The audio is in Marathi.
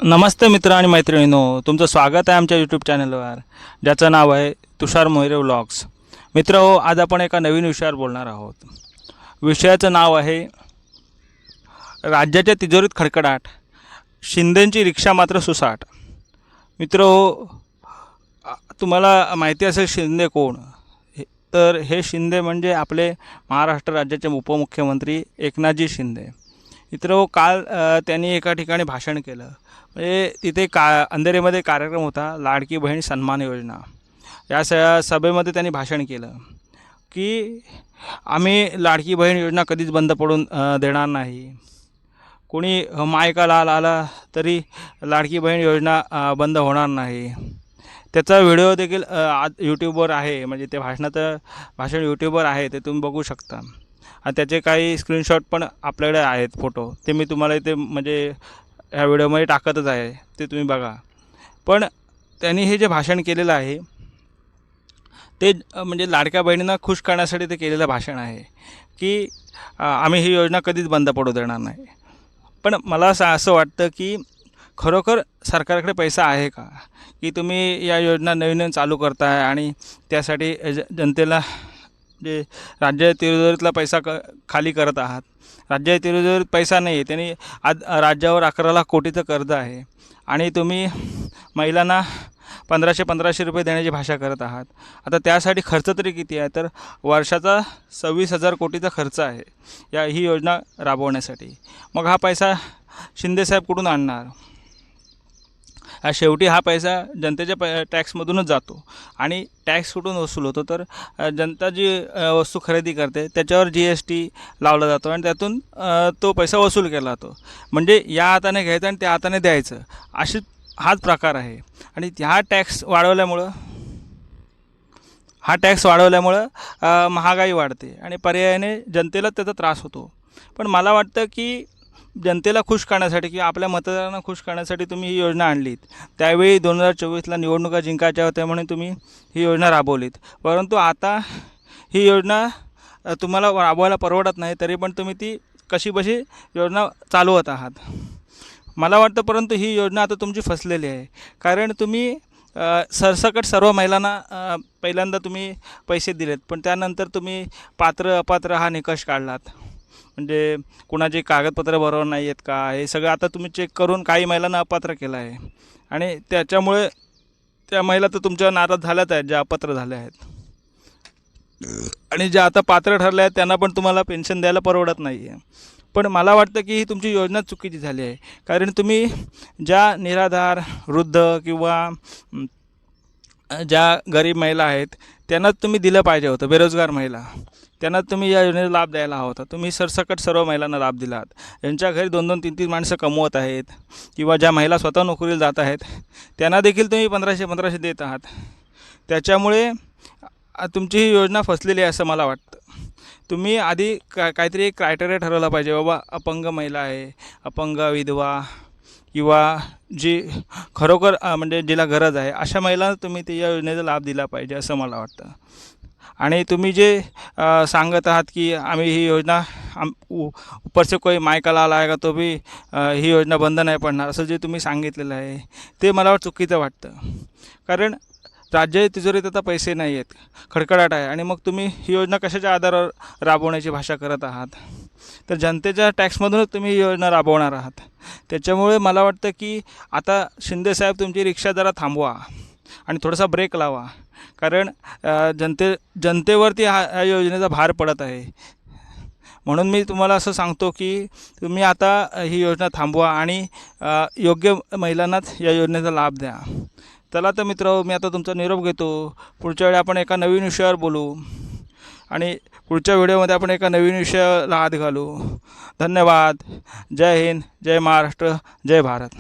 नमस्ते मित्र आणि मैत्रिणींनो, तुमचं स्वागत आहे आमच्या यूट्यूब चॅनलवर, ज्याचं नाव आहे तुषार मोहिरे व्लॉग्स. मित्र हो, आज आपण एका नवीन विषयावर बोलणार आहोत. विषयाचं नाव आहे राज्याच्या तिजोरीत खडखडाट, शिंदेंची रिक्षा मात्र सुसाट. मित्र हो, तुम्हाला माहिती असेल शिंदे कोण? तर हे शिंदे म्हणजे आपले महाराष्ट्र राज्याचे उपमुख्यमंत्री एकनाथजी शिंदे. मित्र हो, काल त्यांनी एका ठिकाणी भाषण केलं. म्हणजे तिथे अंधेरीमध्ये कार्यक्रम होता, लाडकी बहीण सन्मान योजना. या सभेमध्ये त्यांनी भाषण केलं की आम्ही लाडकी बहीण योजना कधीच बंद पडून देणार नाही. कोणी मायका लाल आला तरी लाडकी बहीण योजना बंद होणार नाही. त्याचा व्हिडिओ देखील आज यूट्यूबवर आहे. म्हणजे ते भाषण यूट्यूबवर आहे, ते तुम्ही बघू शकता. आणि त्याचे काही स्क्रीनशॉट पण आपल्याकडे आहेत, फोटो. ते मी तुम्हाला इथे म्हणजे ह्या व्हिडिओमध्ये टाकतच आहे, ते तुम्ही बघा. पण त्यांनी हे जे भाषण केलेलं आहे ते म्हणजे लाडक्या बहिणींना खुश करण्यासाठी ते केलेलं भाषण आहे की आम्ही ही योजना कधीच बंद पडू देणार नाही. पण मला असं वाटतं की खरोखर सरकारकडे पैसा आहे का, की तुम्ही या योजना नवीन चालू करताय आणि त्यासाठी जनतेला जे राज्य तिजोरीतला पैसा खाली करत आहात. राज्य तिजोरीत पैसा नाही आहे. त्यांनी आज राज्यावर 11 लाख कोटीचं कर्ज आहे आणि तुम्ही महिलांना 1500 रुपये देण्याची भाषा करत आहात. आता त्यासाठी खर्च तरी किती आहे? तर वर्षाचा 26,000 कोटीचा खर्च आहे ही योजना राबवण्यासाठी. मग हा पैसा शिंदेसाहेब कुठून आणणार? शेवटी हा पैसा जनतेच्या टॅक्समधूनच जातो. आणि टॅक्स कुठून वसूल होतो? तर जनता जी वस्तू खरेदी करते त्याच्यावर GST लावला जातो आणि त्यातून तो पैसा वसूल केला जातो. म्हणजे या हाताने घ्यायचं आणि त्या हाताने द्यायचं, हाच प्रकार आहे. आणि हा टॅक्स वाढवल्यामुळं महागाई वाढते आणि पर्यायाने जनतेला त्याचा त्रास होतो. पण मला वाटतं की जनतेला खुश करण्यासाठी किंवा आपल्या मतदारांना खुश करण्यासाठी तुम्ही ही योजना आणलीत. त्यावेळी 2024ला निवडणुका जिंकायच्या होत्या म्हणून तुम्ही ही योजना राबवलीत. परंतु आता ही योजना तुम्हाला राबवायला परवडत नाही, तरी पण तुम्ही ती कशीबशी योजना चालवत आहात. मला वाटतं परंतु ही योजना आता तुमची फसलेली आहे. कारण तुम्ही सरसकट सर्व महिलांना पहिल्यांदा तुम्ही पैसे दिलेत, पण त्यानंतर तुम्ही पात्र अपात्र हा निकष काढलात. म्हणजे कुणाचे कागदपत्र बरोबर नाही आहेत का, हे सगळं आता तुम्ही चेक करून काही महिलांना अपात्र केलं आहे. आणि त्याच्यामुळे त्या महिला तर तुमच्या नाराज झाल्याच आहेत, ज्या अपात्र झाल्या आहेत. आणि ज्या आता पात्र ठरल्या आहेत त्यांना पण तुम्हाला पेन्शन द्यायला परवडत नाही आहे. पण मला वाटतं की ही तुमची योजना चुकीची झाली आहे. कारण तुम्ही ज्या निराधार, वृद्ध किंवा ज्या गरीब महिला आहेत त्यांनाच तुम्ही दिलं पाहिजे होतं. बेरोजगार महिला, त्यांना तुम्ही या योजनेचा लाभ द्यायला हवा होता. तुम्ही सरसकट सर्व महिलांना लाभ दिला आहात. ज्यांच्या घरी 2-2, 3-3 माणसं कमवत आहेत किंवा ज्या महिला स्वतः नोकरीला जात आहेत त्यांना देखील तुम्ही 1500 देत आहात. त्याच्यामुळे तुमची ही योजना फसलेली आहे असं मला वाटतं. तुम्ही आधी काहीतरी एक क्रायटेरिया ठरवला पाहिजे. बाबा, अपंग महिला आहे, अपंग विधवा किंवा जी खरोखर म्हणजे जिला गरज आहे अशा महिलांना तुम्ही ते या योजनेचा लाभ दिला पाहिजे असं मला वाटतं. आणि तुम्ही जे सांगत आहात की आम्ही ही योजना ऊपर से कोई मायका लाल आएगा तो भी ही योजना बंद नाही पडणार, असं जे तुम्ही सांगितलेलं आहे ते मला चुकीचं वाटतं. कारण राज्य तिजोरीत आता पैसे नाही आहेत, खडखडाट आहे. आणि मग तुम्ही ही योजना कशाच्या आधारावर राबवण्याची भाषा करत आहात? तर जनतेच्या टॅक्समधूनच तुम्ही ही योजना राबवणार आहात. त्याच्यामुळे मला वाटतं की आता शिंदेसाहेब तुमची रिक्षा जरा थांबवा आणि थोडासा ब्रेक लावा. कारण जनतेवरती ह्या योजनेचा भार पडत आहे. म्हणून मी तुम्हाला असं सांगतो की तुम्ही आता ही योजना थांबवा आणि योग्य महिलांनाच या योजनेचा लाभ द्या. चला तर मित्र, मी आता तुमचा निरोप घेतो. पुढच्या वेळी आपण एका नवीन विषयावर बोलू आणि पुढच्या व्हिडिओमध्ये आपण एका नवीन विषयाला हात घालू. धन्यवाद. जय हिंद, जय महाराष्ट्र, जय भारत.